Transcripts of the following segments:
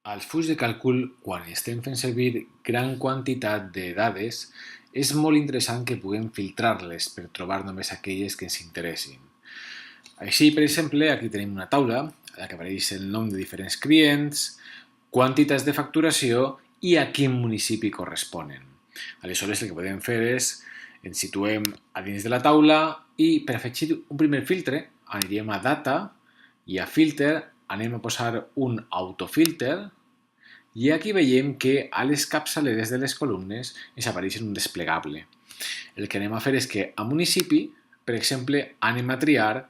Als fulls de càlcul, quan estem fent servir gran quantitat de dades, és molt interessant que puguem filtrar-les per trobar només aquelles que ens interessin. Així, per exemple, aquí tenim una taula a la que apareix el nom de diferents clients, quantitats de facturació i a quin municipi corresponen. Aleshores, el que podem fer és ens situem a dins de la taula i per afegir un primer filtre aniríem a Data i a Filter anem a posar un autofilter i aquí veiem que a les capçaleres de les columnes ens apareix un desplegable. El que anem a fer és que a municipi, per exemple, anem a triar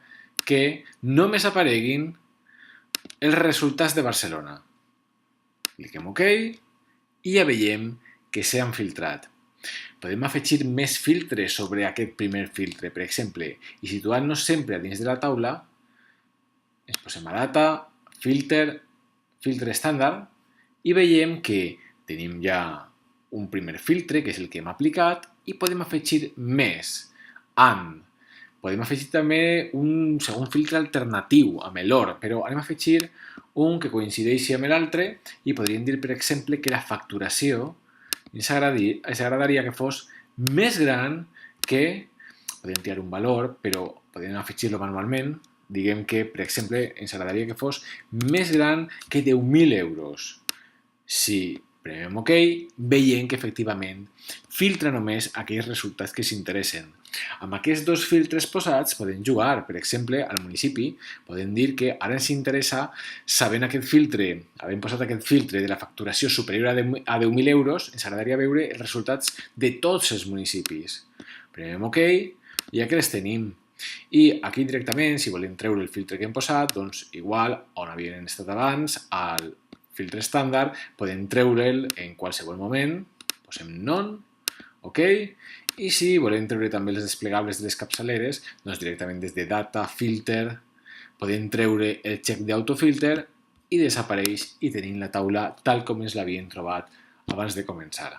que només apareguin els resultats de Barcelona. Cliquem OK i ja veiem que s'han filtrat. Podem afegir més filtres sobre aquest primer filtre, per exemple, i situant-nos sempre a dins de la taula, ens posem a Data, Filter, Filtre estàndard, i veiem que tenim ja un primer filtre, que és el que hem aplicat, i podem afegir més. Podem afegir també un segon filtre alternatiu amb l'or, però anem a afegir un que coincideixi amb l'altre i podríem dir, per exemple, que la facturació ens agradaria que fos més gran que, podem triar un valor, però podem afegir-lo manualment, diguem que, per exemple, ens agradaria que fos més gran que 10.000 euros. Si premem OK, veiem que efectivament filtra només aquells resultats que s'interessen. Amb aquests dos filtres posats podem jugar, per exemple, al municipi, podem dir que ara ens interessa, sabent aquest filtre, havent posat aquest filtre de la facturació superior a 10.000 euros, ens agradaria veure els resultats de tots els municipis. Premem OK i ja que els tenim. I aquí directament, si volem treure el filtre que hem posat, doncs igual on havien estat abans, al filtre estàndard, podem treure'l en qualsevol moment, posem None, OK, i si volem treure també els desplegables de les capçaleres, doncs directament des de Data, Filter, podem treure el check d'autofilter i desapareix i tenim la taula tal com ens l'havíem trobat abans de començar.